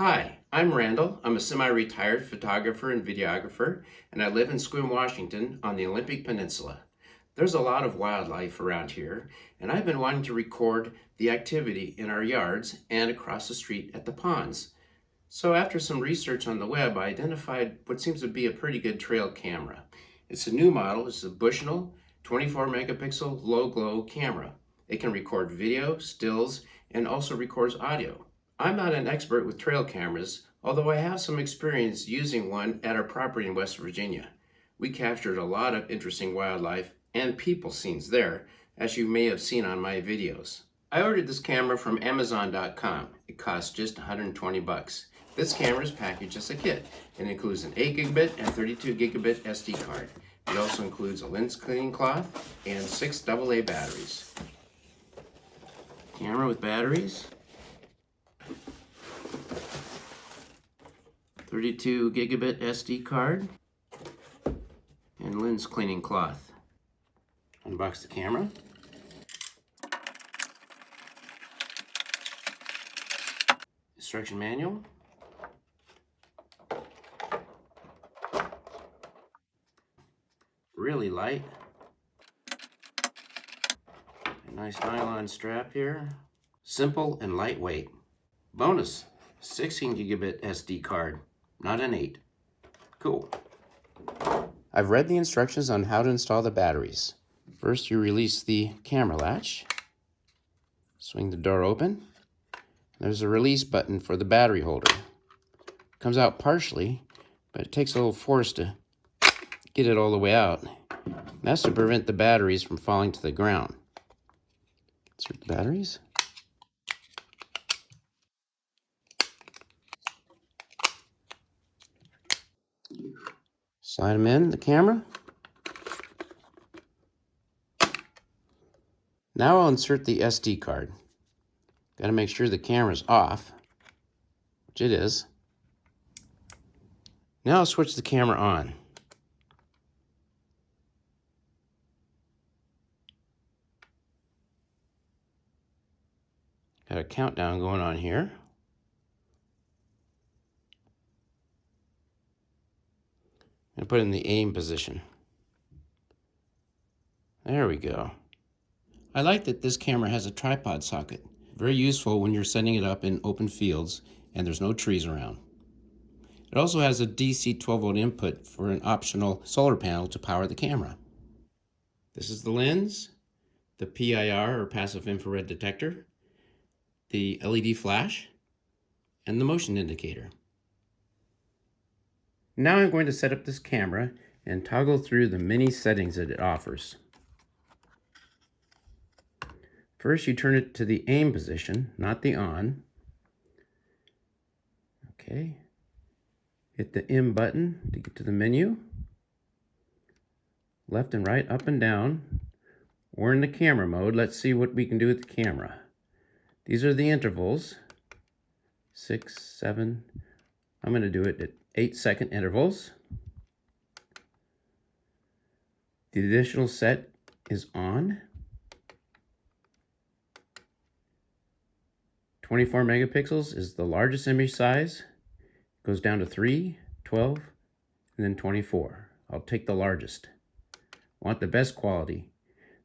Hi, I'm Randall. I'm a semi-retired photographer and videographer, and I live in Sequim, Washington on the Olympic Peninsula. There's a lot of wildlife around here, and I've been wanting to record the activity in our yards and across the street at the ponds. So after some research on the web, I identified what seems to be a pretty good trail camera. It's a new model. It's a Bushnell 24 megapixel low glow camera. It can record video, stills, and also records audio. I'm not an expert with trail cameras, although I have some experience using one at our property in West Virginia. We captured a lot of interesting wildlife and people scenes there, as you may have seen on my videos. I ordered this camera from Amazon.com. It costs just 120 bucks. This camera is packaged as a kit. It includes an 8 gigabit and 32 gigabit SD card. It also includes a lens cleaning cloth and 6 AA batteries. Camera with batteries. 32 gigabit SD card and lens cleaning cloth. Unbox the camera. Instruction manual. Really light. A nice nylon strap here. Simple and lightweight. Bonus, 16 gigabit SD card, not an 8. Cool. I've read the instructions on how to install the batteries. First, you release the camera latch. Swing the door open. There's a release button for the battery holder. It comes out partially, but it takes a little force to get it all the way out. And that's to prevent the batteries from falling to the ground. Insert the batteries. Slide them in the camera. Now I'll insert the SD card. Got to make sure the camera's off, which it is. Now I'll switch the camera on. Got a countdown going on here. And put it in the aim position. There we go. I like that this camera has a tripod socket. Very useful when you're setting it up in open fields and there's no trees around. It also has a DC 12 volt input for an optional solar panel to power the camera. This is the lens, the PIR or passive infrared detector, the LED flash, and the motion indicator. Now I'm going to set up this camera and toggle through the many settings that it offers. First, you turn it to the aim position, not the on. Okay. Hit the M button to get to the menu. Left and right, up and down. We're in the camera mode. Let's see what we can do with the camera. These are the intervals. 6, 7. I'm going to do it at 8-second intervals. The additional set is on. 24 megapixels is the largest image size. It goes down to 3, 12, and then 24. I'll take the largest. Want the best quality.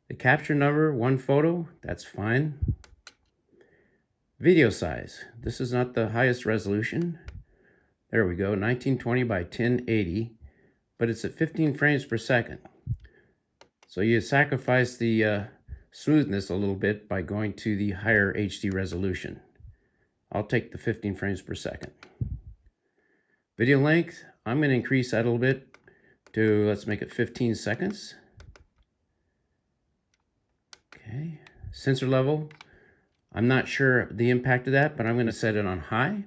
The capture number, 1 photo, that's fine. Video size. This is not the highest resolution. There we go, 1920 by 1080, but it's at 15 frames per second. So you sacrifice the smoothness a little bit by going to the higher HD resolution. I'll take the 15 frames per second. Video length, I'm going to increase that a little bit to, let's make it 15 seconds. Okay, sensor level, I'm not sure the impact of that, but I'm going to set it on high.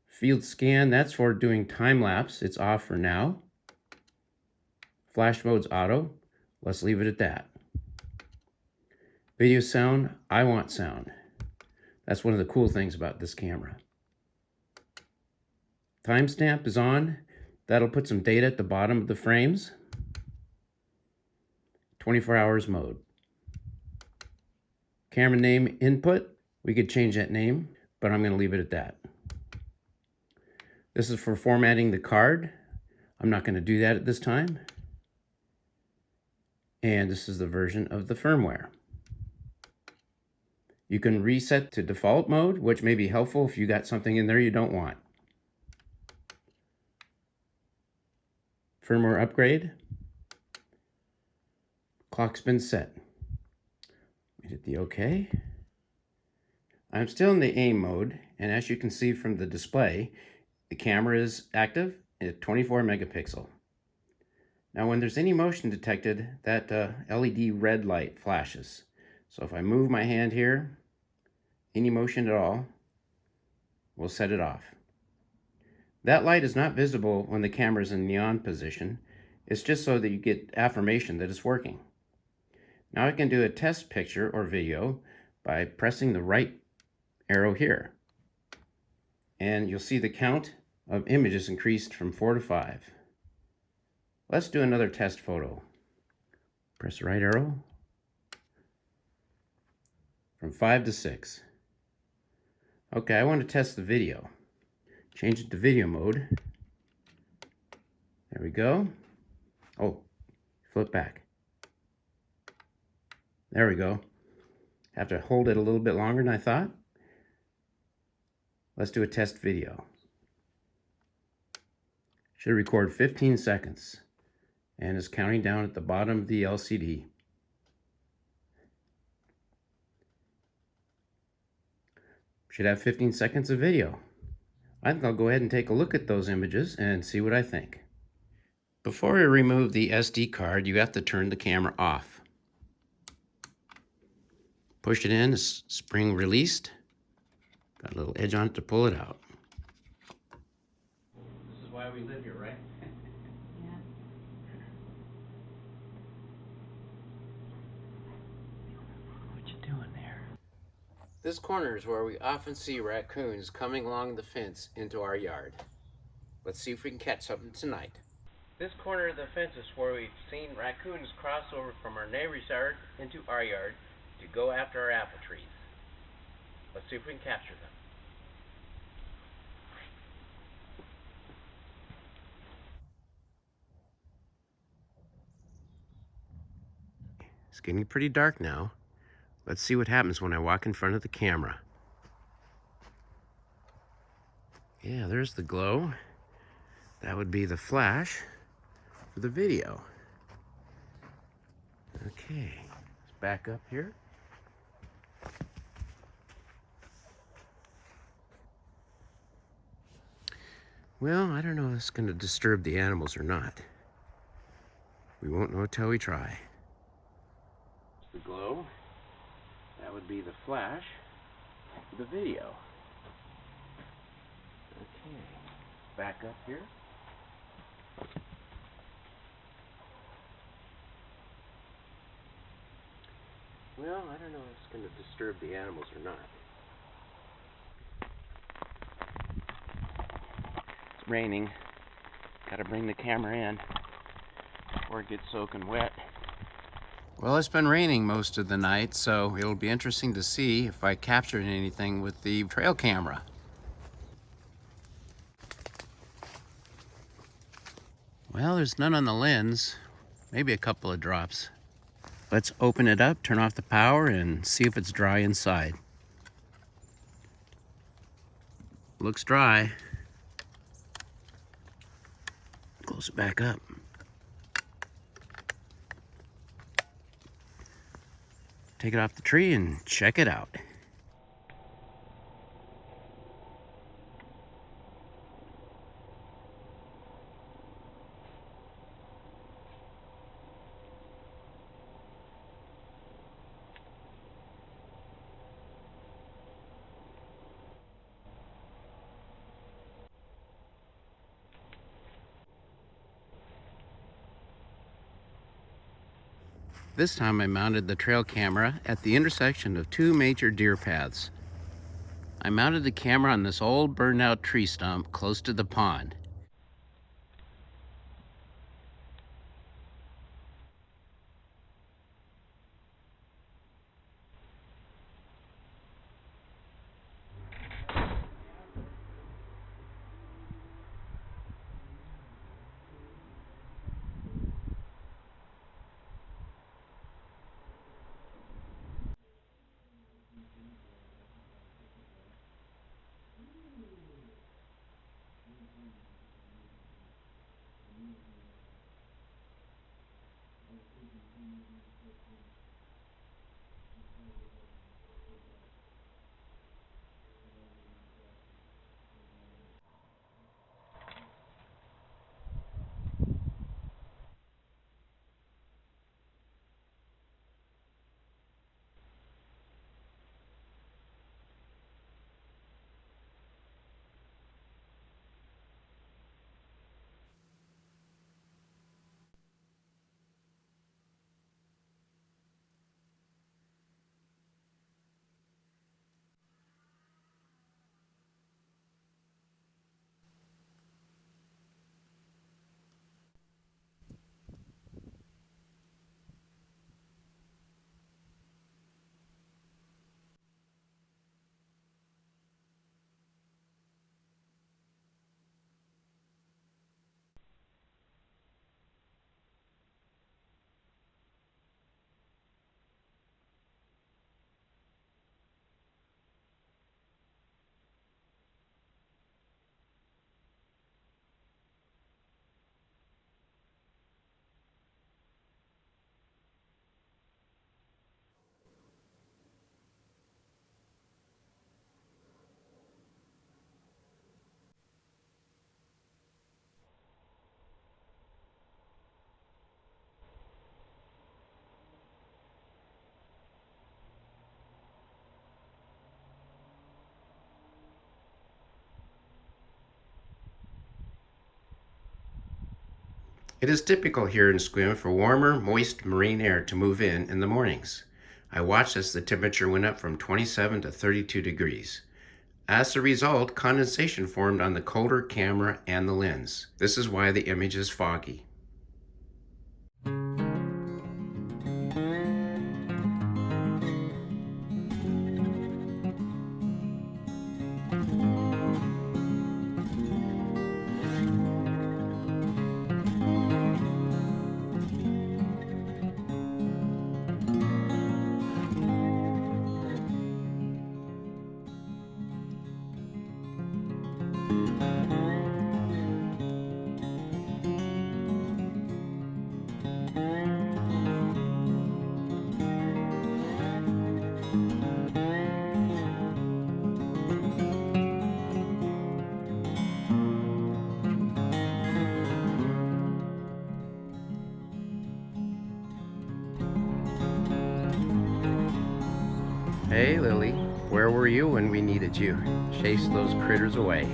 Field scan, that's for doing time lapse. It's off for now. Flash mode's auto. Let's leave it at that. Video sound, I want sound. That's one of the cool things about this camera. Timestamp is on. That'll put some data at the bottom of the frames. 24 hours mode. Camera name input, we could change that name, but I'm going to leave it at that. This is for formatting the card. I'm not going to do that at this time. And this is the version of the firmware. You can reset to default mode, which may be helpful if you got something in there you don't want. Firmware upgrade. Clock's been set. We hit the OK. I'm still in the aim mode, and as you can see from the display, the camera is active at 24 megapixel. Now when there's any motion detected, that LED red light flashes. So if I move my hand here, any motion at all will set it off. That light is not visible when the camera is in the on position. It's just so that you get affirmation that it's working. Now I can do a test picture or video by pressing the right arrow here. And you'll see the count of images increased from 4 to 5. Let's do another test photo. Press the right arrow. From 5 to 6. Okay, I want to test the video. Change it to video mode. There we go. Oh, flip back. There we go. Have to hold it a little bit longer than I thought. Let's do a test video. Should record 15 seconds and is counting down at the bottom of the LCD. Should have 15 seconds of video. I think I'll go ahead and take a look at those images and see what I think. Before you remove the SD card, you have to turn the camera off. Push it in, it's spring released. Got a little edge on it to pull it out. This is why we live here, right? Yeah. What you doing there? This corner is where we often see raccoons coming along the fence into our yard. Let's see if we can catch something tonight. This corner of the fence is where we've seen raccoons cross over from our neighbor's yard into our yard to go after our apple trees. Let's see if we can capture them. It's getting pretty dark now. Let's see what happens when I walk in front of the camera. Yeah, there's the glow. That would be the flash for the video. Okay, let's back up here. Well, I don't know if it's going to disturb the animals or not. We won't know until we try. The glow. That would be the flash for the video. Okay, back up here. Well, I don't know if it's going to disturb the animals or not. It's raining. Got to bring the camera in before it gets soaking wet. Well, it's been raining most of the night, so it'll be interesting to see if I captured anything with the trail camera. Well, there's none on the lens. Maybe a couple of drops. Let's open it up, turn off the power, and see if it's dry inside. Looks dry. Close it back up. Take it off the tree and check it out. This time I mounted the trail camera at the intersection of two major deer paths. I mounted the camera on this old burned out tree stump close to the pond. It is typical here in Sequim for warmer, moist marine air to move in the mornings. I watched as the temperature went up from 27 to 32 degrees. As a result, condensation formed on the colder camera and the lens. This is why the image is foggy. Hey Lily, where were you when we needed you? Chase those critters away.